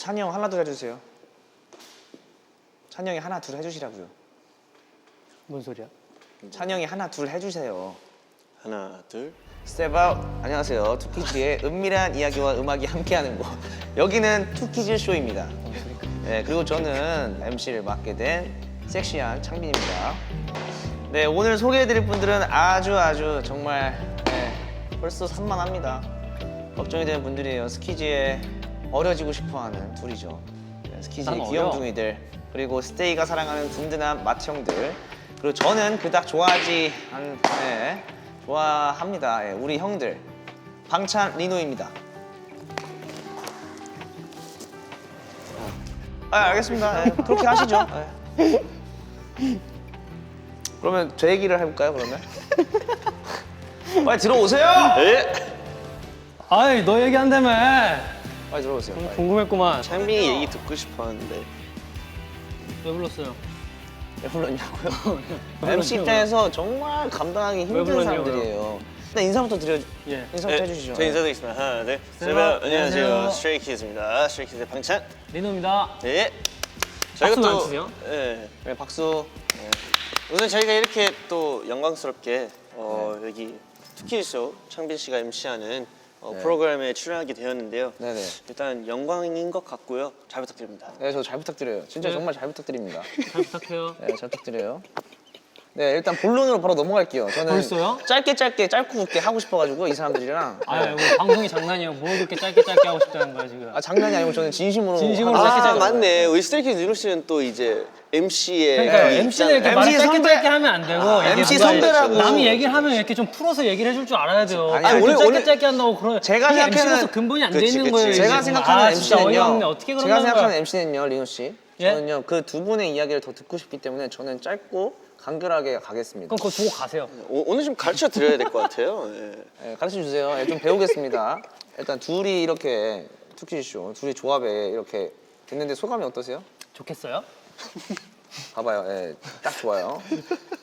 찬이 형 하나 둘 해주세요. 찬이 형이 하나 둘 해주시라고요. 뭔 소리야? 찬이 형이 하나 둘 해주세요. 하나, 둘. Step out. 안녕하세요. 투키즈의 은밀한 이야기와 음악이 함께하는 곳. 여기는 투키즈 쇼입니다. 네, 그리고 저는 MC를 맡게 된 섹시한 창빈입니다. 네, 오늘 소개해드릴 분들은 아주 정말 벌써 산만합니다. 걱정이 되는 분들이에요. 스키즈에 어려지고 싶어하는 둘이죠. 네, 스키즈의 귀염둥이들, 그리고 스테이가 사랑하는 든든한 맏형들, 그리고 저는 그닥 좋아합니다. 우리 형들, 방찬 리노입니다. 알겠습니다. 그렇게 하시죠. 그러면 제 얘기를 해볼까요? 그러면 빨리 들어오세요. 네. 아이 너 얘기한다며. 빨리 들어오세요. 빨리. 궁금했구만. 창빈이 얘기 듣고 싶어 하는데. 왜 불렀어요? 왜 불렀냐고요? MC 입장에서 정말 감당하기 힘든 불렀냐고요? 사람들이에요. 일단 인사부터 인사부터 해주시죠. 저 인사드리겠습니다. 하나, 둘. 안녕하세요. 안녕하세요. 스트레이키즈입니다. 스트레이키즈의 방찬. 리노입니다. 네. 박수는 안 치세요? 네. 네, 박수. 오늘 저희가 이렇게 또 영광스럽게 여기 투키쇼 창빈 씨가 MC하는 프로그램에 출연하게 되었는데요. 네네. 일단 영광인 것 같고요. 잘 부탁드립니다. 네, 저 잘 부탁드려요. 진짜 네. 정말 잘 부탁드립니다. 잘 부탁해요. 네, 잘 부탁드려요. 네, 일단 본론으로 바로 넘어갈게요. 저는 벌써요? 짧게 짧고 굵게 하고 싶어가지고 이 사람들이랑. 아유 뭐 방송이 장난이에요. 뭘 그렇게 짧게 하고 싶다는 거야 지금. 아, 장난이 아니고 저는 진심으로. 진심으로 하고 짧게 싶어요. 맞네. 우리 스트레이키즈 윤호 씨는 또 이제 MC의 그러니까 MC는 이렇게 말을 MC 선배. 짧게 하면 안 되고 이게 MC 누가 선배라고. 남이 얘기를 하면 이렇게 좀 풀어서 얘기를 해줄 줄 알아야 돼요. 아니, 오늘 짧게 한다고 그러면 제가 이게 생각하는- MC로서 근본이 안 돼 그치, 있는 그치. 거예요. 제가 이게. 생각하는 아, 진짜 어이없네. MC는요. 어떻게 제가 그런다는 생각하는 거야. MC는요, 리노 씨. 예? 저는요 그 두 분의 이야기를 더 듣고 싶기 때문에 저는 짧고 간결하게 가겠습니다. 그럼 그거 두고 가세요. 오늘 좀 가르쳐 드려야 될 것 같아요. 예. 네, 가르쳐 주세요. 네, 좀 배우겠습니다. 일단 둘이 이렇게 투키쇼 둘이 조합에 이렇게 됐는데 소감이 어떠세요? 좋겠어요? 봐봐요. 예, 딱 좋아요.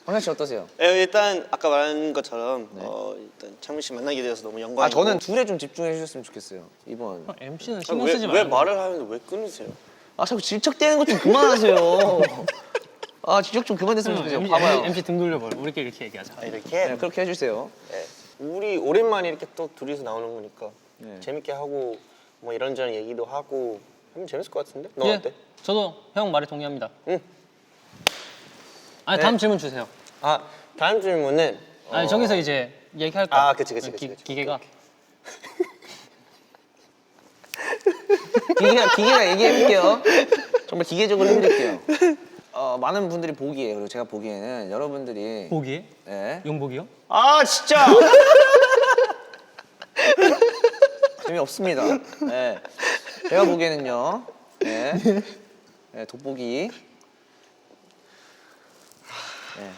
황현 씨 어떠세요? 일단 아까 말한 것처럼 일단 창민 씨 만나게 되어서 너무 영광이고. 아 저는 둘에 좀 집중해 주셨으면 좋겠어요. 이번. MC는 아, 신경 쓰지 왜 말고. 말을 하는데 왜 끊으세요? 아 자꾸 질척대는 거 좀 그만하세요. 아 질척 좀 그만했으면 좋겠어요. 봐봐요. MC 등 돌려봐. 우리끼리 이렇게 얘기하자. 이렇게. 네, 그렇게 해주세요. 우리 오랜만에 이렇게 또 둘이서 나오는 거니까 네. 재밌게 하고 뭐 이런저런 얘기도 하고 하면 재밌을 것 같은데? 너 예, 어때? 저도 형 말에 동의합니다. 응. 아니 다음 질문 주세요. 아 다음 질문은 아니 저기서 이제 얘기할 거야. 아, 그치. 기계가. 기계가 얘기해볼게요. 정말 기계적으로 해드릴게요. 많은 분들이 보기에 그리고 제가 보기에는 여러분들이 보기? 네. 용복이요? 아 진짜 재미없습니다. 네. 제가 보기에는요. 네. 네, 돋보기. 네.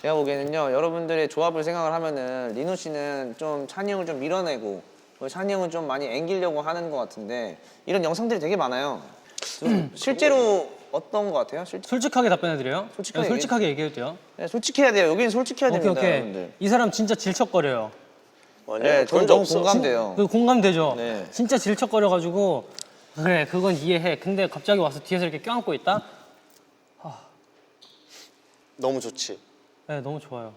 제가 보기에는요. 여러분들의 조합을 생각을 하면은 리노 씨는 좀 찬이 형을 좀 밀어내고 그리고 찬이 형은 좀 많이 앵기려고 하는 것 같은데 이런 영상들이 되게 많아요. 실제로 어떤 것 같아요? 솔직하게 답변해드려요? 솔직하게 솔직하게 얘기해도 돼요? 네, 솔직해야 돼요. 여기는 솔직해야 오케이 됩니다, 오케이. 여러분들. 이 사람 진짜 질척거려요. 네, 저는 너무 공감돼요. 그 공감되죠? 네. 진짜 질척거려가지고 그래 그건 이해해. 근데 갑자기 와서 뒤에서 이렇게 껴안고 있다? 너무 좋지. 네 너무 좋아요.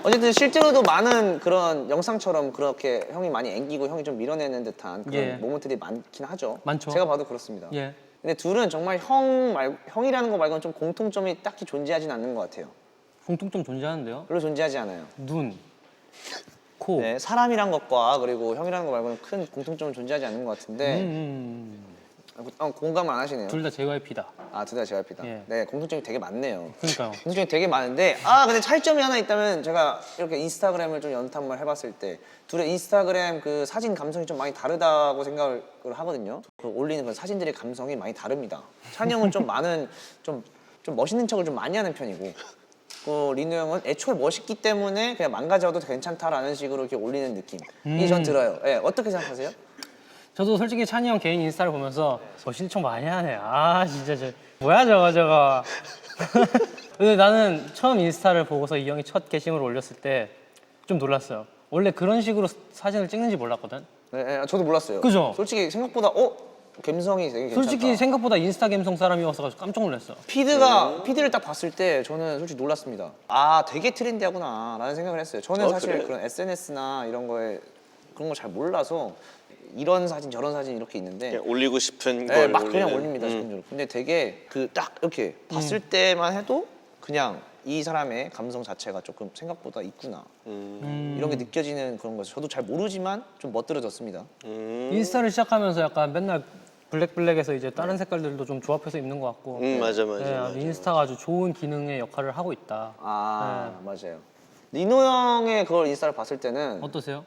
어쨌든 실제로도 많은 그런 영상처럼 그렇게 형이 많이 앵기고 형이 좀 밀어내는 듯한 그런 예. 모먼트들이 많긴 하죠. 많죠. 제가 봐도 그렇습니다. 예. 근데 둘은 정말 형이라는 거 말고는 좀 공통점이 딱히 존재하진 않는 것 같아요. 공통점 존재하는데요? 별로 존재하지 않아요. 눈, 코. 네, 사람이란 것과 그리고 형이라는 거 말고는 큰 공통점은 존재하지 않는 것 같은데 공감 안 하시네요. 둘 다 JYP다. 아, 둘 다 JYP다. 예. 네, 공통점이 되게 많네요. 그러니까요. 공통점이 되게 많은데 근데 차이점이 하나 있다면 제가 이렇게 인스타그램을 좀 연탐을 해봤을 때 둘의 인스타그램 그 사진 감성이 좀 많이 다르다고 생각을 하거든요. 그 올리는 그 사진들의 감성이 많이 다릅니다. 찬이 형은 좀 많은 좀 멋있는 척을 좀 많이 하는 편이고 리노 형은 애초에 멋있기 때문에 그냥 망가져도 괜찮다라는 식으로 이렇게 올리는 느낌이 전 들어요. 네, 어떻게 생각하세요? 저도 솔직히 찬이 형 개인 인스타를 보면서 멋있는 척 많이 하네. 아 진짜 뭐야 저거. 근데 나는 처음 인스타를 보고서 이 형이 첫 게시물을 올렸을 때 좀 놀랐어요. 원래 그런 식으로 사진을 찍는지 몰랐거든. 네, 네, 저도 몰랐어요. 그죠? 솔직히 생각보다 감성이 되게 괜찮다. 솔직히 생각보다 인스타 감성 사람이어서 깜짝 놀랐어. 피드를 딱 봤을 때 저는 솔직히 놀랐습니다. 아, 되게 트렌디하구나 라는 생각을 했어요. 저는 사실 그래? 그런 SNS나 이런 거에 그런 걸 잘 몰라서 이런 사진 저런 사진 이렇게 있는데 그냥 올리고 싶은 네, 걸 막 그냥 올리는. 올립니다. 기본적으로. 근데 되게 그 딱 이렇게 봤을 때만 해도 그냥 이 사람의 감성 자체가 조금 생각보다 있구나 이런 게 느껴지는 그런 거죠. 저도 잘 모르지만 좀 멋들어졌습니다. 인스타를 시작하면서 약간 맨날 블랙에서 이제 다른 색깔들도 좀 조합해서 입는 것 같고. 맞아. 네, 아주 인스타가 아주 좋은 기능의 역할을 하고 있다. 아 맞아요. 리노 형의 그걸 인스타를 봤을 때는 어떠세요?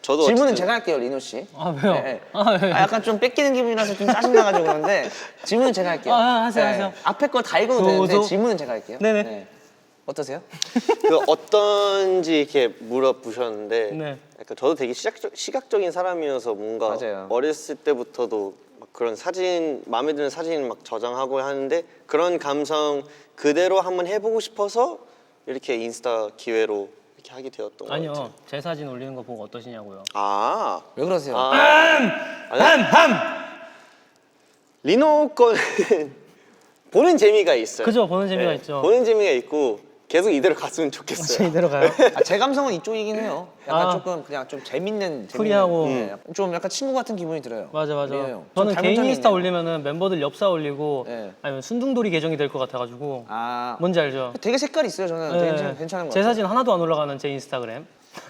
저도 질문은 어쨌든 제가 할게요, 리노 씨. 아 왜요? 네, 네. 아 왜? 약간 좀 뺏기는 기분이라서 좀 짜증나가지고 그러는데 질문은 제가 할게요. 하세요, 하세요. 앞에 걸 다 읽어도 되는데 저도? 질문은 제가 할게요. 네네. 네. 어떠세요? 그 어떤지 이렇게 물어보셨는데 네. 약간 저도 되게 시각적인 사람이어서 뭔가 맞아요. 어렸을 때부터도 막 그런 사진 마음에 드는 사진 막 저장하고 하는데 그런 감성 그대로 한번 해보고 싶어서 이렇게 인스타 기회로 이렇게 하게 되었던 것 같아요. 아니요, 제 사진 올리는 거 보고 어떠시냐고요. 아, 왜 그러세요? 리노 거는 보는 재미가 있어요. 그죠, 보는 재미가 네, 있죠. 보는 재미가 있고 계속 이대로 갔으면 좋겠어요. 이대로 가요? 제 감성은 이쪽이긴 해요. 약간 아. 조금 그냥 좀 재밌는 프리하고. 좀 약간 친구 같은 기분이 들어요. 맞아. 리노 형. 저는 좀 개인 닮은 인스타 점이 있네요. 올리면은 멤버들 엽사 올리고 네. 아니면 순둥돌이 계정이 될 것 같아가지고. 아, 뭔지 알죠? 되게 색깔 있어요. 저는 네. 되게 괜찮은 것 제 같아요. 사진 하나도 안 올라가는 제 인스타그램.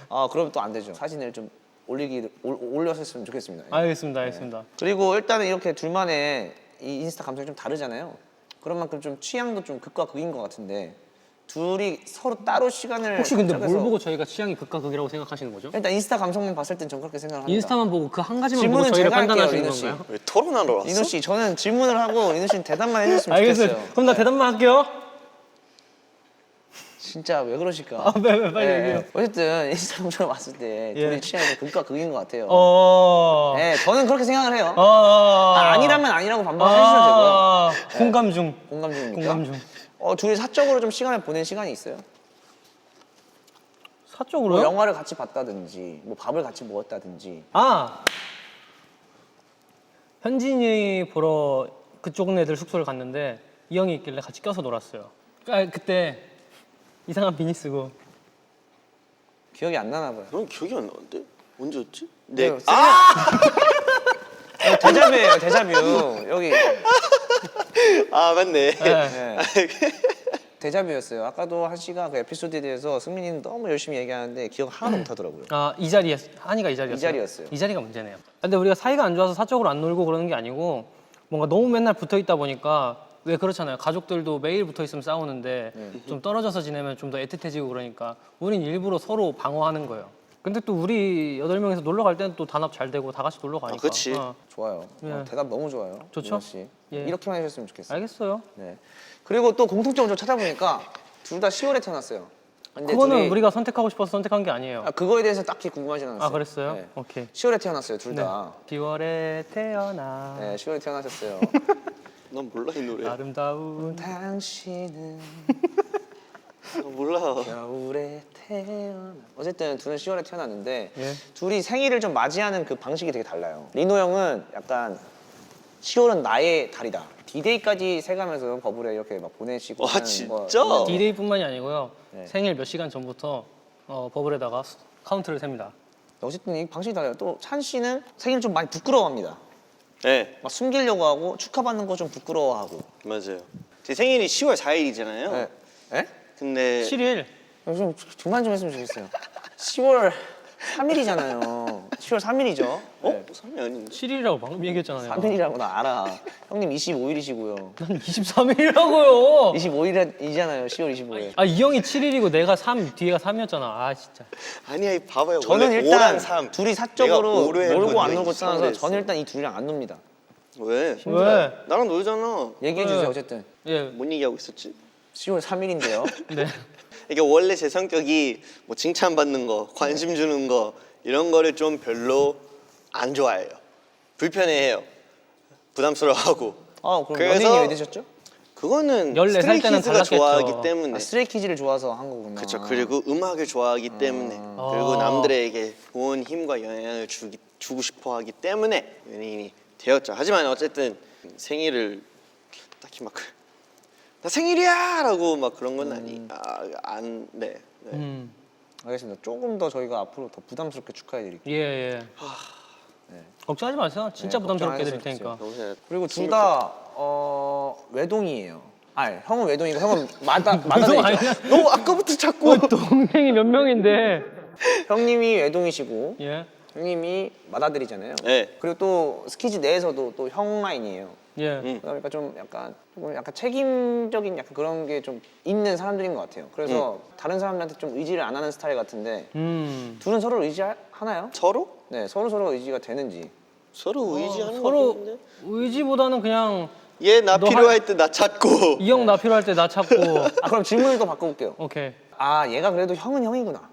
아, 그럼 또 안 되죠. 사진을 좀 올렸으면 좋겠습니다. 알겠습니다. 그리고 일단은 이렇게 둘만의 이 인스타 감성이 좀 다르잖아요. 그런 만큼 좀 취향도 좀 극과 극인 것 같은데 둘이 서로 따로 시간을 혹시 근데 짜서 뭘 보고 저희가 취향이 극과 극이라고 생각하시는 거죠? 일단 인스타 감성만 봤을 땐 전 그렇게 생각을 합니다. 인스타만 보고 그 한 가지만 보고 질문은 저희를 제가 할게요, 판단하시는 리노 씨. 건가요? 왜 토론하러 왔어? 리노 씨, 저는 질문을 하고 리노 씨는 대답만 해줬으면 알겠어요. 좋겠어요. 그럼 나 대답만 할게요. 진짜 왜 그러실까? 아, 왜, 빨리 얘기해요. 어쨌든 인스타 감성을 봤을 때 예. 둘이 취향이 좀 극과 극인 것 같아요. 네. 저는 그렇게 생각을 해요. 아, 아니라면 아니라고 반박하셔도 되고요. 공감 중. 공감 중입니까? 공감 중. 둘이 사적으로 좀 시간을 보낸 시간이 있어요? 사적으로요? 뭐 영화를 같이 봤다든지, 뭐 밥을 같이 먹었다든지. 아, 현진이 보러 그쪽 애들 숙소를 갔는데 이 형이 있길래 같이 껴서 놀았어요. 그때 이상한 비니 쓰고. 기억이 안 나나 봐요. 넌 기억이 안 나는데? 언제였지? 네, 네. 데자뷰예요, 데자뷰. 여기 아 맞네. 네. 데자뷰였어요. 아까도 한 씨가 그 에피소드에 대해서 승민이는 너무 열심히 얘기하는데 기억 하나도 못 하더라고요. 아, 이 자리에 한이가 이 자리였어요. 이 자리였어요. 이 자리가 문제네요. 근데 우리가 사이가 안 좋아서 사적으로 안 놀고 그러는 게 아니고 뭔가 너무 맨날 붙어 있다 보니까 왜 그렇잖아요. 가족들도 매일 붙어 있으면 싸우는데 좀 떨어져서 지내면 좀 더 애틋해지고 그러니까 우린 일부러 서로 방어하는 거예요. 근데 또 우리 8명이서 놀러 갈 때는 또 단합 잘 되고 다 같이 놀러 가니까. 그치. 좋아요. 예. 대답 너무 좋아요. 좋죠? 민호 씨. 예. 이렇게만 해줬으면 좋겠어요. 알겠어요. 네. 그리고 또 공통점을 좀 찾아보니까 둘 다 10월에 태어났어요. 근데 그거는 둘이- 우리가 선택하고 싶어서 선택한 게 아니에요. 그거에 대해서 딱히 궁금하진 않았어요. 아, 그랬어요? 네. 오케이. 10월에 태어났어요, 둘 네. 다. 10월에 태어나 네, 10월에 태어나셨어요. 난 몰라 이 노래. 아름다운 당신은 몰라. 겨울에 태어나. 어쨌든 둘은 10월에 태어났는데 예. 둘이 생일을 좀 맞이하는 그 방식이 되게 달라요. 리노 형은 약간 10월은 나의 달이다. D-Day까지 세가면서 버블에 이렇게 막 보내시고. 와, 하는 진짜? 거. D-Day뿐만이 아니고요. 네. 생일 몇 시간 전부터 버블에다가 카운트를 셉니다. 어쨌든 이 방식이 달라요. 또 찬 씨는 생일 좀 많이 부끄러워합니다. 네 막 숨기려고 하고 축하받는 거 좀 부끄러워하고. 맞아요. 제 생일이 10월 4일이잖아요. 네. 네? 근데 7일. 좀 그만 좀 했으면 좋겠어요. 10월 3일이잖아요. 10월 3일이죠. 어? 3일 아닌데? 7일이라고 방금 얘기했잖아요. 3일이라고 나 알아. 형님 25일이시고요. 난 23일이라고요. 25일이잖아요. 10월 25일. 아, 이 형이 7일이고 내가 3, 뒤에가 3이었잖아. 아, 진짜. 아니야 이 봐봐요. 저는 원래 일단 5랑 3. 둘이 사적으로 내가 5로 놀고 안 했는데 놀고 23을 떠나서 했어. 저는 일단 이 둘이랑 안 놉니다. 왜? 왜? 나랑 놀잖아. 얘기해 주세요. 어쨌든 예. 뭔 얘기하고 있었지? 10월 3일인데요. 네. 이게 원래 제 성격이 뭐 칭찬받는 거, 관심 주는 거 이런 거를 좀 별로 안 좋아해요. 불편해해요. 부담스러워하고. 그럼 그래서- 연예인이 왜 되셨죠? 그거는 14살 때는 스트레이키즈가 달랐겠죠. 좋아하기 때문에. 아, 스트레이키즈를 좋아서 한 거구나. 그렇죠. 그리고 음악을 좋아하기 때문에 그리고 아. 남들에게 좋은 힘과 영향을 주고 싶어하기 때문에 연예인이 되었죠. 하지만 어쨌든 생일을 딱히 막 나 생일이야라고 막 그런 건 안 네. 네. 알겠습니다. 조금 더 저희가 앞으로 더 부담스럽게 축하해드릴게요. 예. 걱정하지 마세요. 진짜 네, 부담스럽게 해드릴 걱정하지 테니까. 평소에 그리고 둘 다 외동이에요. 아니, 형은 외동이고 형은 외동 마다들이죠. 아니야? 너 아까부터 자꾸 동생이 몇 명인데? 형님이 외동이시고 예. 형님이 맏아들이잖아요. 네. 그리고 또 스키즈 내에서도 또 형 라인이에요. 예. 그러니까 좀 약간 책임적인 약간 그런 게 좀 있는 사람들인 것 같아요. 그래서 다른 사람들한테 좀 의지를 안 하는 스타일 같은데 둘은 서로 의지하나요? 서로 네, 서로 의지가 되는지. 서로 의지하는 거 서로 같은데 의지보다는 그냥 얘 나 너 필요할 때 나 찾고 이 형 나 필요할 때 나 찾고. 아, 그럼 질문을 또 바꿔볼게요. 오케이. 아, 얘가 그래도 형은 형이구나.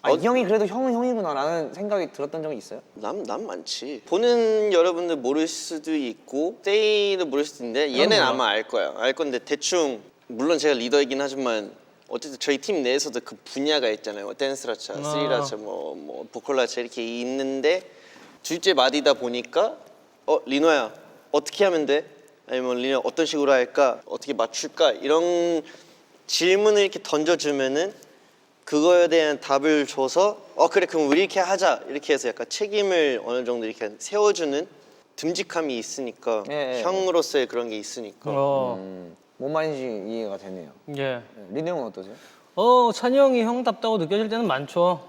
아, 이 형이 그래도 형은 형이구나라는 생각이 들었던 적이 있어요? 남 많지. 보는 여러분들 모를 수도 있고 세이도 모를 수도 있는데 얘는 몰라. 아마 알 거야. 알 건데 대충 물론 제가 리더이긴 하지만 어쨌든 저희 팀 내에서도 그 분야가 있잖아요. 댄스라차, 스리라차, 뭐 보컬라차 이렇게 있는데 둘째 마디다 보니까 리노야 어떻게 하면 돼? 아니면 리노야 어떤 식으로 할까? 어떻게 맞출까? 이런 질문을 이렇게 던져주면은 그거에 대한 답을 줘서 그래 그럼 우리 이렇게 하자 이렇게 해서 약간 책임을 어느 정도 이렇게 세워주는 듬직함이 있으니까 예. 형으로서의 그런 게 있으니까 뭔 말인지 이해가 되네요. 예. 네, 리네 형은 어떠세요? 찬이 형이 형답다고 느껴질 때는 많죠.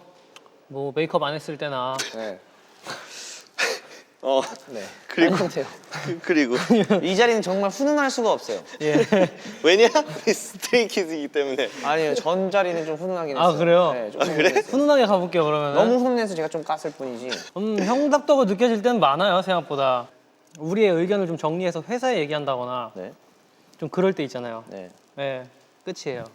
뭐 메이크업 안 했을 때나. 네. 네. 그리고 안녕하세요. 그리고 이 자리는 정말 훈훈할 수가 없어요. 예. 왜냐 스트레이키즈이기 때문에 아니요, 전 자리는 좀 훈훈하긴 했어요. 아, 그래요? 네, 좀 그래? 훈훈했어요. 훈훈하게 가볼게요 그러면. 너무 훈훈해서 제가 좀 깠을 뿐이지. 형답다고 느껴질 때는 많아요 생각보다. 우리의 의견을 좀 정리해서 회사에 얘기한다거나 네. 좀 그럴 때 있잖아요. 네. 네. 끝이에요.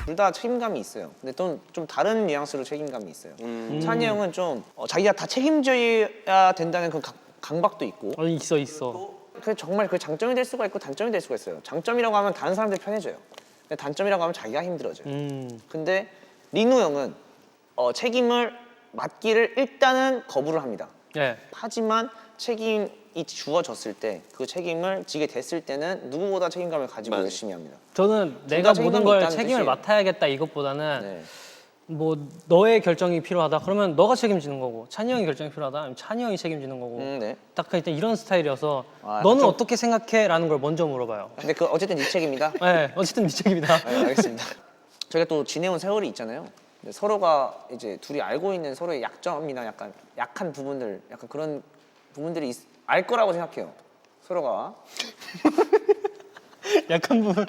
둘 다 책임감이 있어요. 근데 또 좀 다른 뉘앙스로 책임감이 있어요. 찬이 형은 좀 자기가 다 책임져야 된다는 그 강박도 있고, 있어. 그 정말 그 장점이 될 수가 있고 단점이 될 수가 있어요. 장점이라고 하면 다른 사람들이 편해져요. 근데 단점이라고 하면 자기가 힘들어져요. 근데 리노 형은 책임을 맡기를 일단은 거부를 합니다. 예. 하지만 책임이 주어졌을 때 그 책임을 지게 됐을 때는 누구보다 책임감을 가지고 맞아요. 열심히 합니다. 저는 내가 책임감이 모든 걸 있다는 책임을 뜻이에요. 맡아야겠다 이것보다는 네. 뭐 너의 결정이 필요하다 그러면 너가 책임지는 거고 찬이 형이 결정이 필요하다 그러면 찬이 형이 책임지는 거고 네. 딱 일단 이런 스타일이어서 아, 너는 좀- 어떻게 생각해? 라는 걸 먼저 물어봐요. 근데 그 어쨌든 네 책임이다. 네, 어쨌든 네 책임이다. 네, 알겠습니다. 저희가 또 지내온 세월이 있잖아요. 근데 서로가 이제 둘이 알고 있는 서로의 약점이나 약간 약한 부분들, 약간 그런 부분들이 알 거라고 생각해요. 서로가. 약한 부분.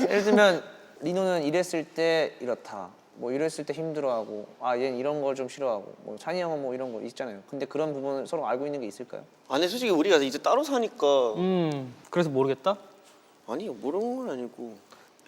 예를 들면 리노는 이랬을 때 이렇다. 뭐 이랬을 때 힘들어하고, 얘는 이런 걸 좀 싫어하고, 뭐 찬이 형은 뭐 이런 거 있잖아요. 근데 그런 부분을 서로 알고 있는 게 있을까요? 아니 솔직히 우리가 이제 따로 사니까 그래서 모르겠다? 아니 모르는 건 아니고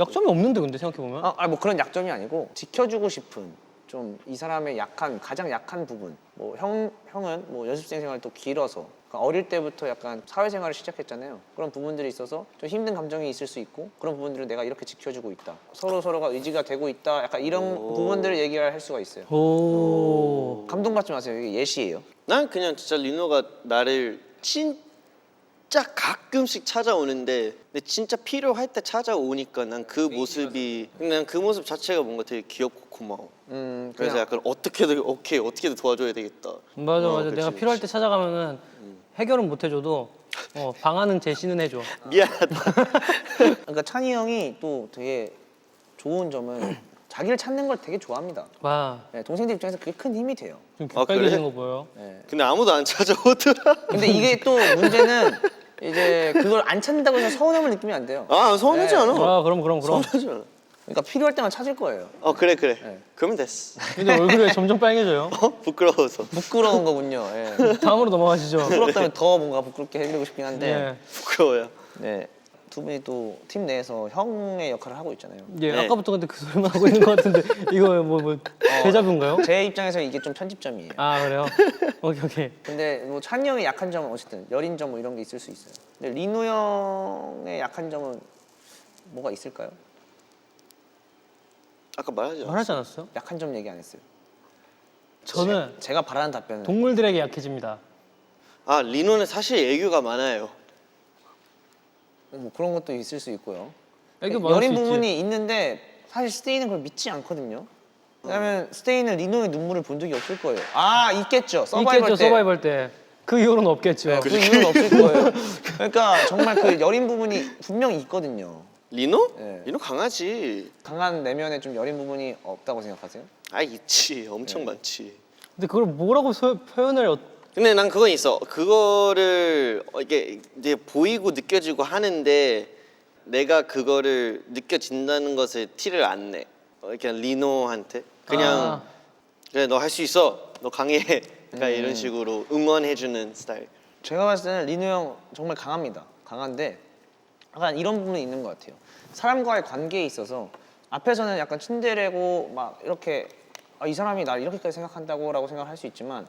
약점이 없는데 근데 생각해보면 뭐 그런 약점이 아니고 지켜주고 싶은 좀 이 사람의 가장 약한 부분. 뭐 형은 뭐 연습생 생활도 길어서 그러니까 어릴 때부터 약간 사회생활을 시작했잖아요. 그런 부분들이 있어서 좀 힘든 감정이 있을 수 있고 그런 부분들을 내가 이렇게 지켜주고 있다. 서로가 의지가 되고 있다. 약간 이런 부분들을 얘기할 수가 있어요. 오. 감동받지 마세요. 이게 예시예요. 난 그냥 진짜 리노가 나를 진짜 가끔씩 찾아오는데 근데 진짜 필요할 때 찾아오니까 난 그 모습이 난 그 모습 자체가 뭔가 되게 귀엽고 고마워. 그래서 그냥 약간 어떻게든 도와줘야 되겠다. 맞아. 그치, 내가 그치. 필요할 때 찾아가면은 해결은 못 해줘도 방안은 제시는 해줘. 미안하다. 그러니까 찬이 형이 또 되게 좋은 점은 자기를 찾는 걸 되게 좋아합니다. 와, 네, 동생들 입장에서 그게 큰 힘이 돼요. 좀 아, 그래? 격갈해지는 거 보여요? 네. 근데 아무도 안 찾아오더라. 근데 이게 또 문제는 이제 그걸 안 찾는다고 해서 서운함을 느끼면 안 돼요. 아 서운하지 네. 않아. 아, 그럼. 서운하지 않아. 그러니까 필요할 때만 찾을 거예요. 그래. 네. 그러면 됐어. 근데 얼굴에 점점 빨개져요. 부끄러워서. 부끄러운 거군요. 예. 다음으로 넘어가시죠. 부끄럽다면 더 뭔가 부끄럽게 해드리고 싶긴 한데. 네. 부끄러워요. 네. 두 분이 또 팀 내에서 형의 역할을 하고 있잖아요. 예, 네. 아까부터 근데 그 소리만 하고 있는 것 같은데 이거 뭐 대자뷰인가요? 제 입장에서 이게 좀 편집점이에요. 아 그래요? 오케이. 근데 뭐 찬이 형의 약한 점은 어쨌든 여린 점 뭐 이런 게 있을 수 있어요. 근데 리노 형의 약한 점은 뭐가 있을까요? 아까 말하죠. 말하지 않았어요? 약한 점 얘기 안 했어요. 저는 제가 바라는 답변은 동물들에게 약해집니다. 아 리노는 사실 애교가 많아요. 뭐 그런 것도 있을 수 있고요. 애교 많을 여린 수 있지. 부분이 있는데 사실 스테이는 그걸 믿지 않거든요. 왜냐면 스테이는 리노의 눈물을 본 적이 없을 거예요. 아 있겠죠. 서바이벌 있겠죠 때. 서바이벌 때. 그 이후로는 없겠죠. 네, 그 이유는 없을 거예요. 그러니까 정말 그 여린 부분이 분명히 있거든요. 리노? 네. 리노 강하지. 강한 내면에 좀 여린 부분이 없다고 생각하세요? 아 있지. 엄청 많지. 근데 그걸 뭐라고 표현을 근데 난 그건 있어. 그거를 이게 이제 보이고 느껴지고 하는데 내가 그거를 느껴진다는 것에 티를 안 내. 그냥 리노한테 그냥 그래 너 할 수 있어. 너 강해. 그러니까 이런 식으로 응원해주는 스타일. 제가 봤을 때는 리노 형 정말 강합니다. 강한데 약간 이런 부분이 있는 것 같아요. 사람과의 관계에 있어서 앞에서는 약간 츤데레고 막 이렇게 아, 이 사람이 날 이렇게까지 생각한다고라고 생각할 수 있지만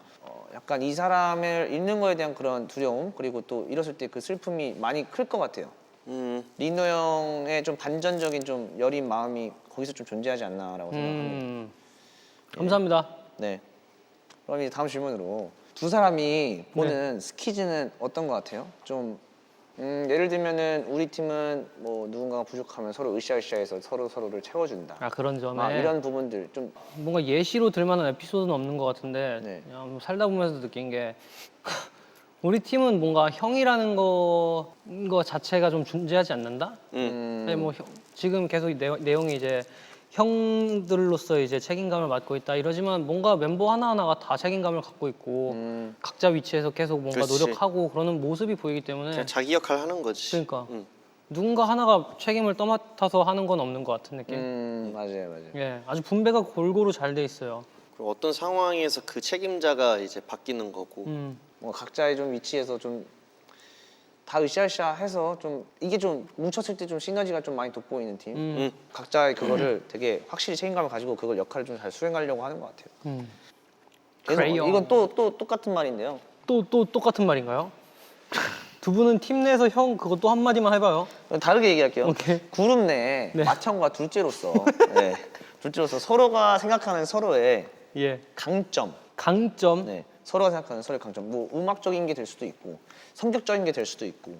약간 이 사람을 잃는 거에 대한 그런 두려움 그리고 또 잃었을 때 그 슬픔이 많이 클 것 같아요. 리노 형의 좀 반전적인 좀 여린 마음이 거기서 좀 존재하지 않나라고 생각합니다. 감사합니다. 네. 그럼 이제 다음 질문으로 두 사람이 보는 스키즈는 어떤 것 같아요? 좀 예를 들면은 우리 팀은 뭐 누군가가 부족하면 서로 으쌰으쌰해서 서로를 채워준다. 아 그런 점에 막 이런 부분들 좀 뭔가 예시로 들 만한 에피소드는 없는 것 같은데 네. 그냥 뭐 살다 보면서 느낀 게 우리 팀은 뭔가 형이라는 거 자체가 좀 존재하지 않는다? 아니 뭐 지금 계속 내용이 이제 형들로서 이제 책임감을 맡고 있다 이러지만 뭔가 멤버 하나하나가 다 책임감을 갖고 있고 각자 위치에서 계속 뭔가 그렇지. 노력하고 그러는 모습이 보이기 때문에 그냥 자기 역할 하는 거지. 그러니까 응. 누군가 하나가 책임을 떠맡아서 하는 건 없는 것 같은 느낌. 맞아요. 예, 아주 분배가 골고루 잘 돼 있어요. 그리고 어떤 상황에서 그 책임자가 이제 바뀌는 거고. 뭔가 각자의 좀 위치에서 좀 다 으쌰으쌰해서 좀 이게 좀 뭉쳤을 때 좀 시너지가 좀 많이 돋보이는 팀. 각자의 그거를 되게 확실히 책임감을 가지고 그걸 역할을 좀 잘 수행하려고 하는 것 같아요. 그래서 Crayon. 이건 또 똑같은 말인데요. 또 똑같은 말인가요? 두 분은 팀 내에서 형 그거 또 한마디만 해봐요. 다르게 얘기할게요. 오케이. 그룹 내 네. 맏형과 둘째로서 둘째로서 서로가 생각하는 서로의 예. 강점, 강점. 서로가 생각하는 서로의 강점, 뭐 음악적인 게 될 수도 있고 성격적인 게 될 수도 있고.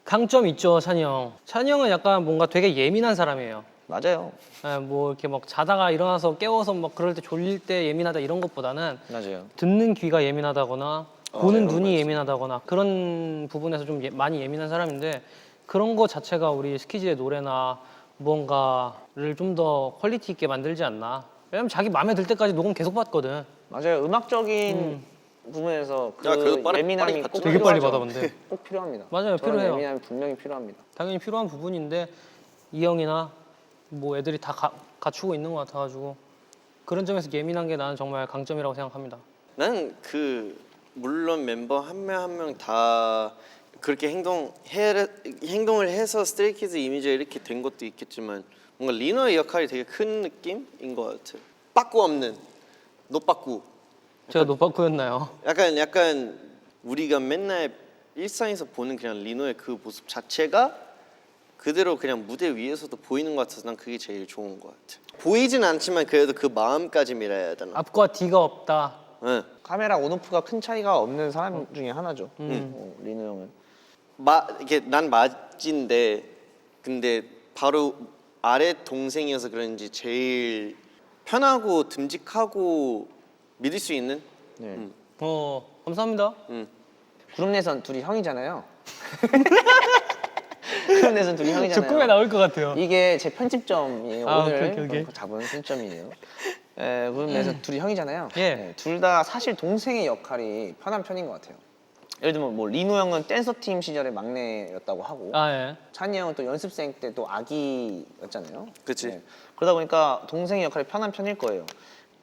강점 있죠, 찬이 형. 찬이 형은 약간 뭔가 되게 예민한 사람이에요. 맞아요. 예, 뭐 이렇게 막 자다가 일어나서 깨워서 막 그럴 때 졸릴 때 예민하다 이런 것보다는 맞아요. 듣는 귀가 예민하다거나 보는 네, 눈이 맞아요. 예민하다거나 그런 부분에서 좀 많이 예민한 사람인데 그런 거 자체가 우리 스키즈의 노래나 뭔가를 좀 더 퀄리티 있게 만들지 않나. 왜냐면 자기 마음에 들 때까지 녹음 계속 받거든. 맞아요. 음악적인 부분에서 그 야, 그래도 빨리 예민함이 받죠. 꼭 되게 빨리 필요하죠. 받아본대. 꼭 필요합니다. 맞아요, 저런 필요해요. 예민함이 분명히 필요합니다. 당연히 필요한 부분인데 이 형이나 뭐 애들이 다 갖추고 있는 것 같아가지고 그런 점에서 예민한 게 나는 정말 강점이라고 생각합니다. 나는 그 물론 멤버 한 명 한 명 다 그렇게 행동을 해서 스트레이키즈 이미지가 이렇게 된 것도 있겠지만 뭔가 리노의 역할이 되게 큰 느낌인 것 같아요. 빠꾸 없는 노빠꾸. 제가 노빠꾸였나요? 약간 우리가 맨날 일상에서 보는 그냥 리노의 그 모습 자체가 그대로 그냥 무대 위에서도 보이는 것 같아서 난 그게 제일 좋은 것 같아. 보이진 않지만 그래도 그 마음까지 밀어야 되나. 앞과 뒤가 없다. 응. 카메라 온오프가 큰 차이가 없는 사람 중에 하나죠. 리노 형은. 이게 난 맞인데 근데 바로 아래 동생이어서 그런지 제일 편하고 듬직하고 믿을 수 있는. 네. 감사합니다. 그룹 내선 둘이 형이잖아요. 그룹 내선 둘이 형이잖아요. 저 꿈에 나올 것 같아요. 이게 제 편집점이에요. 아, 오늘 오케이. 잡은 편집점이에요. 그룹 내에서 둘이 형이잖아요. 예. 둘 다 사실 동생의 역할이 편한 편인 것 같아요. 예를 들면 뭐 리노 형은 댄서 팀 시절의 막내였다고 하고 아 예. 찬이 형은 또 연습생 때 또 아기였잖아요. 그치. 그러다 보니까 동생의 역할이 편한 편일 거예요.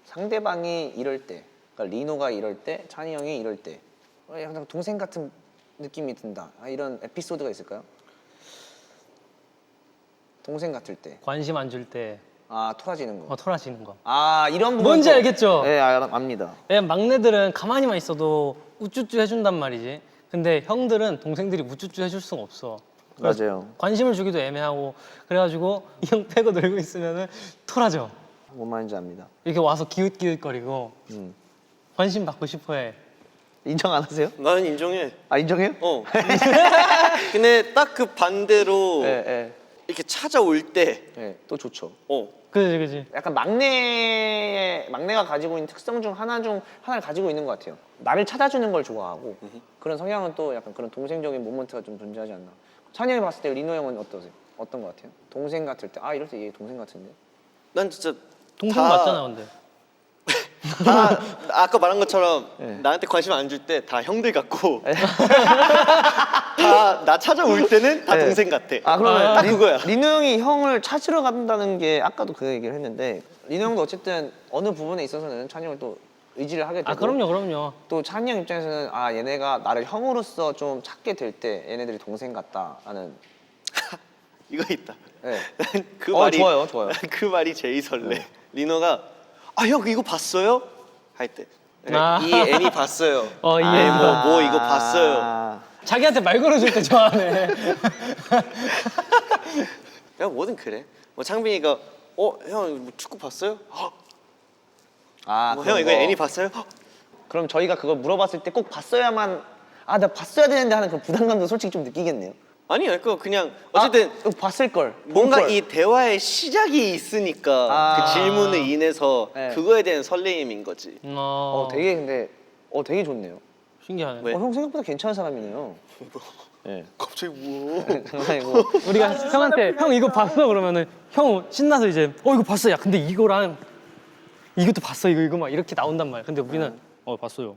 상대방이 이럴 때, 그러니까 리노가 이럴 때, 찬이 형이 이럴 때 항상 동생 같은 느낌이 든다. 이런 에피소드가 있을까요? 동생 같을 때. 관심 안 줄 때 아, 토라지는 거. 토라지는 거. 아, 이런 부분. 뭔지 알겠죠? 네, 압니다. 막내들은 가만히만 있어도 우쭈쭈 해준단 말이지. 근데 형들은 동생들이 우쭈쭈 해줄 수가 없어. 맞아요. 관심을 주기도 애매하고 그래가지고 이 형 빼고 놀고 있으면은 토라져. 뭔 말인지 압니다. 이렇게 와서 기웃기웃거리고 음. 관심 받고 싶어해. 인정 안 하세요? 나는 인정해. 아, 인정해요? 근데 딱 그 반대로 네, 네. 이렇게 찾아올 때 네, 또 좋죠. 그지. 약간 막내가 가지고 있는 특성 중 하나를 가지고 있는 것 같아요. 나를 찾아주는 걸 좋아하고 그런 성향은 또 약간 그런 동생적인 모먼트가 좀 존재하지 않나. 찬이 형이 봤을 때 리노 형은 어떠세요? 어떤 것 같아요? 동생 같을 때 이럴 때 얘 동생 같은데. 난 진짜 동생 다- 맞잖아 근데. 다 아까 말한 것처럼 네. 나한테 관심 안 줄 때 다 형들 같고 다 나 찾아올 때는 다 네. 동생 같아. 그러면 딱 그거야. 리노 형이 형을 찾으러 간다는 게 아까도 그 얘기를 했는데 리노 형도 어쨌든 어느 부분에 있어서는 찬이 형을 또 의지를 하게 되고 그럼요. 또 찬이 형 입장에서는 얘네가 나를 형으로서 좀 찾게 될 때 얘네들이 동생 같다라는 이거 있다. 네. 난 그 좋아요. 난 그 말이 제일 설레. 리노가 형 이거 봤어요? 할 때. 이 애니 봤어요. 이 네, 애니. 뭐 이거 봤어요. 자기한테 말 걸어줄 때 좋아하네. 야 뭐든 그래. 뭐 창빈이가 형 뭐 축구 봤어요? 뭐 형 이거 애니 봤어요? 그럼 저희가 그걸 물어봤을 때 꼭 봤어야만 나 봤어야 되는데 하는 그 부담감도 솔직히 좀 느끼겠네요. 아니요, 그냥 어쨌든 이거 봤을 걸. 뭔가 볼 걸. 이 대화의 시작이 있으니까 그 질문을 인해서 네. 그거에 대한 설레임인 거지. 되게 근데 되게 좋네요. 신기하네. 왜? 형 생각보다 괜찮은 사람이네요. 네. 갑자기 뭐? 장난이고. 우리가 형한테 형 이거 봤어 그러면은 형 신나서 이제 이거 봤어. 야 근데 이거랑 이것도 봤어 이거 막 이렇게 나온단 말이야. 근데 우리는 봤어요.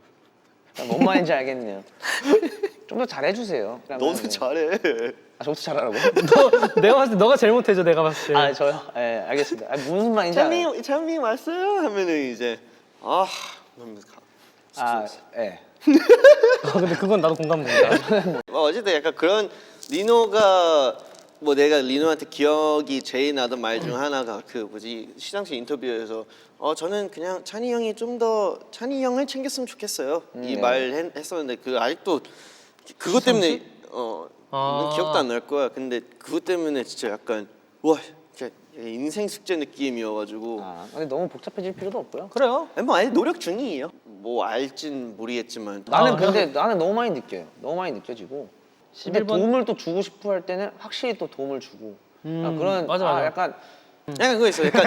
뭔 말인지 알겠네요. 좀 더 잘해주세요. 너도 잘해. 저도 잘하라고? 내가 봤을 때 너가 제일 못해줘. 내가 봤을 때. 저요? 네, 알겠습니다. 무슨 말인지 알아요. 찬미 왔어요? 하면은 이제 그러면서 가. 네. 근데 그건 나도 공감된다. 어쨌든 약간 그런 리노가 뭐 내가 리노한테 기억이 제일 나던 말 중 하나가 그 뭐지 시상식 인터뷰에서 저는 그냥 찬이 형이 좀 더 찬이 형을 챙겼으면 좋겠어요. 이 네. 말 했었는데 그 아직도 그것 때문에 기억도 안 날 거야. 근데 그것 때문에 진짜 약간 와 진짜 인생 숙제 느낌이어가지고 근데 너무 복잡해질 필요도 없고요. 그래요? 뭐 아직 노력 중이에요. 뭐 알진 모르겠지만 나는 근데 나는 너무 많이 느껴요. 너무 많이 느껴지고. 근데 11번? 도움을 또 주고 싶어 할 때는 확실히 또 도움을 주고. 그런 맞아. 약간 약간 그거 있어. 약간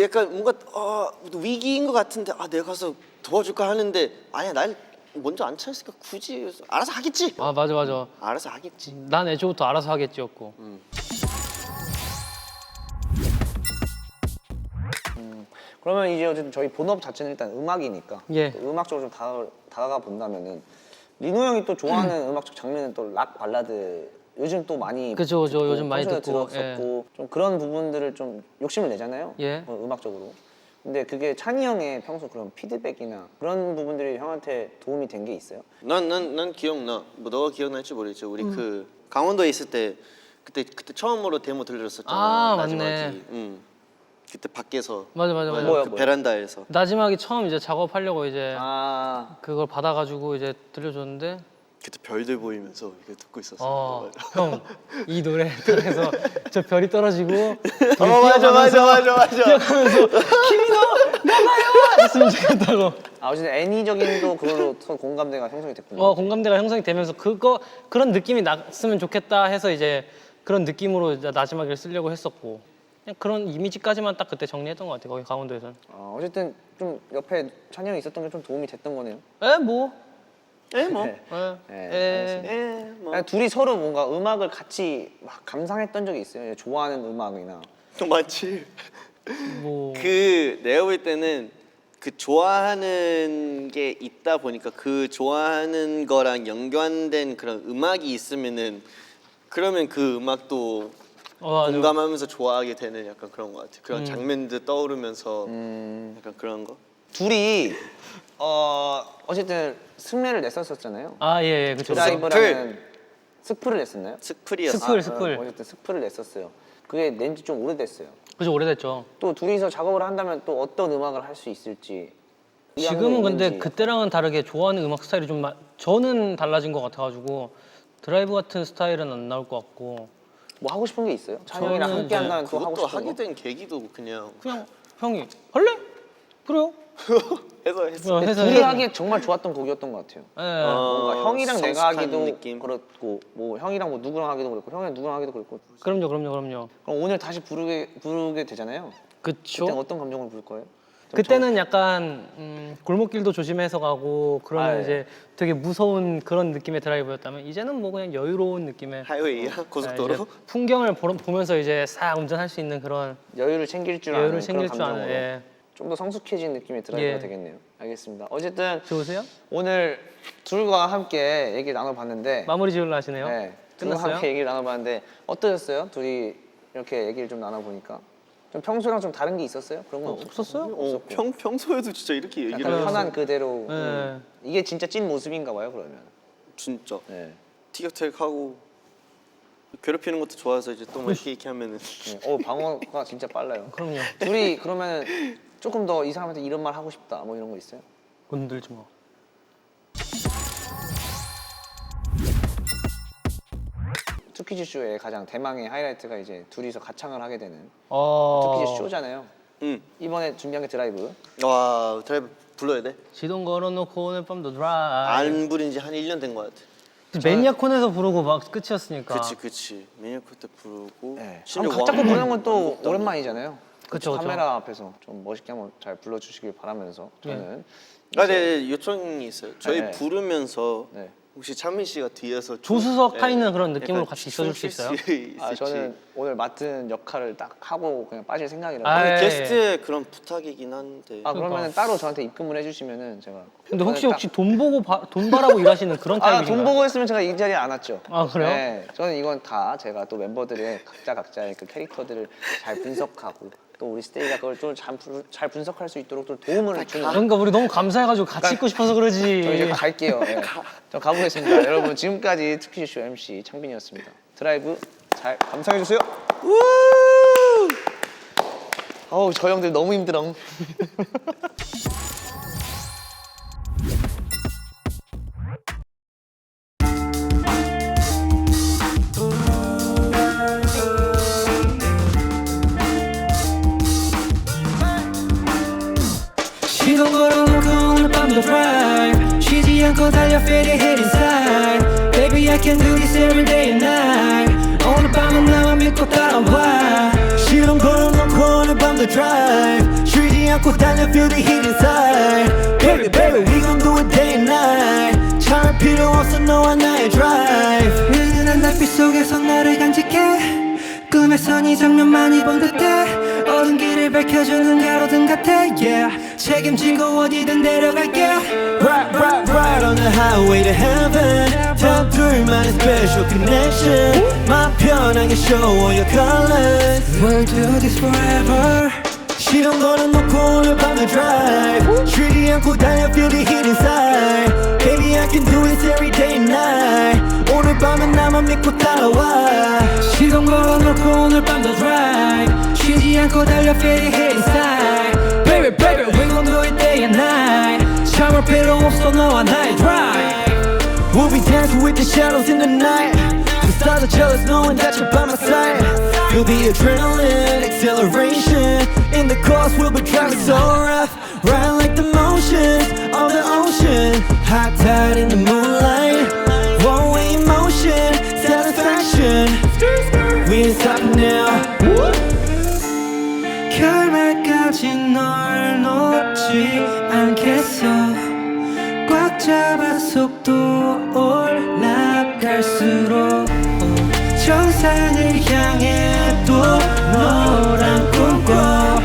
약간 뭔가 위기인 것 같은데 내가 가서 도와줄까 하는데 아니야 날 먼저 안 찾았으니까 굳이 알아서 하겠지. 맞아. 알아서 하겠지. 난 애초부터 알아서 하겠지였고. 그러면 이제 어쨌든 저희 본업 자체는 일단 음악이니까 예. 또 음악적으로 좀 다가가 본다면은 리노 형이 또 좋아하는 음악적 장르는 또 락 발라드 요즘 또 많이 그죠. 듣고, 요즘 많이 평소에 듣고, 들었었고 좀 그런 부분들을 좀 욕심을 내잖아요. 예. 음악적으로. 근데 그게 찬이 형의 평소 그런 피드백이나 그런 부분들이 형한테 도움이 된 게 있어요? 난 기억나. 뭐 너가 기억날지 모르겠지. 우리 그 강원도에 있을 때 그때 처음으로 데모 들려줬었잖아. 맞네. 마지막이. 그때 밖에서 맞아. 뭐야? 그 베란다에서. 나지막이 처음 이제 작업하려고 이제 그걸 받아가지고 이제 들려줬는데 그때 별들 보이면서 이렇게 듣고 있었어. 형 이 노래 들어서 저 별이 떨어지고 맞아. 뛰어가면서 키미노 나가요 했으면 좋겠다고. 어쨌든 애니적인 또 그걸로 더 공감대가 형성이 됐군요. 공감대가 형성이 되면서 그런 느낌이 났으면 좋겠다 해서 이제 그런 느낌으로 이제 나지막이를 쓰려고 했었고 그냥 그런 이미지까지만 딱 그때 정리했던 것 같아요. 거기 강원도에서는. 어쨌든 좀 옆에 찬이 형이 있었던 게 좀 도움이 됐던 거네요. 뭐. 아니, 둘이 서로 뭔가 음악을 같이 막 감상했던 적이 있어요. 좋아하는 음악이나. 많지. 뭐. 그 내가 볼 때는 그 좋아하는 게 있다 보니까 그 좋아하는 거랑 연관된 그런 음악이 있으면은 그러면 그 음악도 맞아. 공감하면서 좋아하게 되는 약간 그런 것 같아. 그런 장면들 떠오르면서 약간 그런 거. 둘이 어쨌든 승례를 냈었잖아요. 예, 그쵸. 드라이브라는 스프를 냈었나요? 스플이었어. 스플. 어쨌든 스프를 냈었어요. 그게 낸 지 좀 오래됐어요. 그죠, 오래됐죠. 또 둘이서 작업을 한다면 또 어떤 음악을 할 수 있을지. 지금은 근데 있는지. 그때랑은 다르게 좋아하는 음악 스타일이 좀 저는 달라진 것 같아가지고 드라이브 같은 스타일은 안 나올 것 같고 뭐 하고 싶은 게 있어요? 찬영이랑 저는 함께 한다면 또 하고 그것도 싶은 하게 거? 된 계기도 그냥 그냥 형이 할래? 그래요. 해서 둘이 하기에 정말 좋았던 곡이었던 것 같아요. 예. 뭔가 형이랑 내가 성숙한 하기도 느낌? 그렇고 뭐 형이랑 뭐 누구랑 하기도 그렇고 형이랑 누구랑 하기도 그렇고. 그럼요. 그럼 오늘 다시 부르게 되잖아요. 그쵸. 그때 어떤 감정을 부를 거예요? 좀 그때는 약간 골목길도 조심해서 가고 그런 아, 예. 이제 되게 무서운 그런 느낌의 드라이브였다면 이제는 뭐 그냥 여유로운 느낌의 하이웨이야 고속도로. 이제 풍경을 보면서 이제 싹 운전할 수 있는 그런 여유를 챙길 줄 아는 여유를 그런 챙길 줄 아는. 감정으로 예. 좀 더 성숙해진 느낌의 드라이브가 예. 되겠네요. 알겠습니다. 어쨌든 좋으세요? 오늘 둘과 함께 얘기 나눠봤는데 마무리 지으려 하시네요. 네, 둘과 끝났어요? 함께 얘기를 나눠봤는데 어떠셨어요? 둘이 이렇게 얘기를 좀 나눠보니까 좀 평소랑 좀 다른 게 있었어요? 그런 건 없었어요? 없었고. 평소에도 진짜 이렇게 얘기를 약간 해요. 편한 그대로 네. 이게 진짜 찐 모습인가 봐요 그러면. 진짜 네. 티격태격하고 괴롭히는 것도 좋아서 이제 또 뭐 이렇게 하면은 네. 방어가 진짜 빨라요. 그럼요. 둘이 그러면 조금 더 이 사람한테 이런 말 하고 싶다 뭐 이런 거 있어요? 건들지 마. 투키즈 쇼의 가장 대망의 하이라이트가 이제 둘이서 가창을 하게 되는 어. 투키즈 쇼잖아요. 이번에 준비한 게 드라이브. 와 드라이브 불러야 돼? 시동 걸어놓고 오늘 밤도 드라이브. 안 부른 지 한 1년 된 것 같아. 매니아콘에서 부르고 막 끝이었으니까. 그치 매니아콘 때 부르고 네. 심지어 각자 거 부르는 건 또 왕복도 오랜만이잖아요. 그쵸, 그쵸. 카메라 앞에서 좀 멋있게 한번 잘 불러주시길 바라면서 저는 네 요청이 있어요. 저희 네. 부르면서 네. 혹시 찬민 씨가 뒤에서 조수석 네. 타있는 그런 느낌으로 약간 같이 있어줄 수 있어요? 저는 오늘 맡은 역할을 딱 하고 그냥 빠질 생각이라서. 아, 예. 게스트의 그런 부탁이긴 한데 그러면 따로 저한테 입금을 해주시면은 제가. 근데 혹시 저는 돈 보고 돈 바라고 일하시는 그런 타입이신가요? 돈 보고 했으면 제가 이 자리에 안 왔죠. 아, 그래요? 네, 저는 이건 다 제가 또 멤버들의 각자의 그 캐릭터들을 잘 분석하고 또 우리 스테이가 그걸 좀 잘 분석할 수 있도록 또 도움을 주는. 그러니까 우리 너무 감사해가지고 같이 있고 싶어서 그러지. 저 이제 갈게요. 네. 저 가보겠습니다. 여러분 지금까지 투키쇼 MC 창빈이었습니다. 드라이브 잘 감상해 주세요. 어우 저 형들 너무 힘들어. 시동 걸어놓고 오늘 밤도 drive 쉬지 않고 달려 feel it hit inside Baby I can do this every day and night 오늘 밤은 나만 믿고 따라와 시동 걸어놓고 오늘 밤도 drive 쉬지 않고 달려 feel it hit inside Baby baby we gon' do it day and night 참을 필요 없어 너와 나의 drive 은은한 달빛 속에서 너를 간직해 꿈에선 이 장면만이 본 듯해 어두운 길을 밝혀주는 가로등 같아 yeah 책임지고 어디든 데려갈게 Right right right on the highway to heaven 단 둘만의 special connection 맘 편하게 show all your colors We'll do this forever 시동 걸어놓고 오늘 밤을 drive 쉬지 않고 달려 feel the heat inside Baby I can do this every day and night 오늘 밤은 나만 믿고 따라와 시동 걸어놓고 오늘 밤도 drive 쉬지 않고 달려 feel the heat inside Baby baby we gon' do it day and night 참을 필요 없어 너와 나의 drive We'll be dancing with the shadows in the night The stars are jealous knowing that you're by my side Feel the adrenaline, acceleration In the course we'll be driving so rough Riding like the motions of the ocean Hot tide in the moonlight One-way motion, satisfaction We ain't stopping now 결말까지 널 놓지 않겠어 꽉 잡아 속도 올라갈수록 정상을 향해 또 너랑 꿈꿔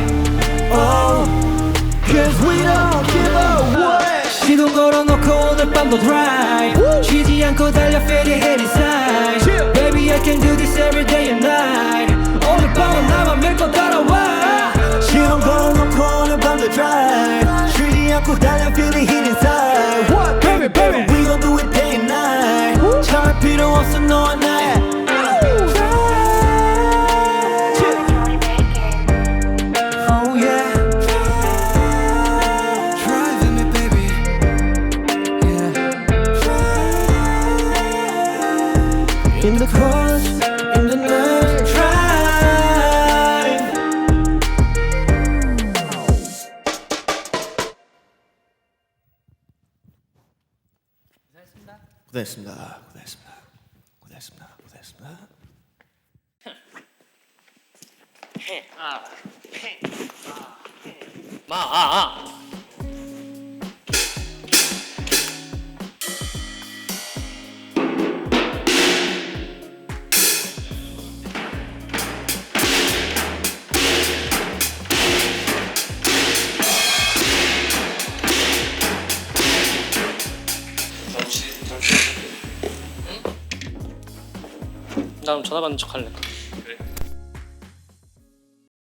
Cause we don't give away 시동 걸어놓고 오늘 밤도 drive 쉬지 않고 달려 feel it hit inside Baby I can do this every day and night 오늘 밤은 나만 믿고 따라와 시동 걸어놓고 오늘 밤도 drive 쉬지 않고 달려 feel it hit inside Baby baby we gon' do it day and night 참을 필요 없어 너 In the cars, in the night drive. 고생했습니다. 고생했습니다. 고생했습니다. 고생했습니다. 나 그럼 전화 받는 척 할래. 그래.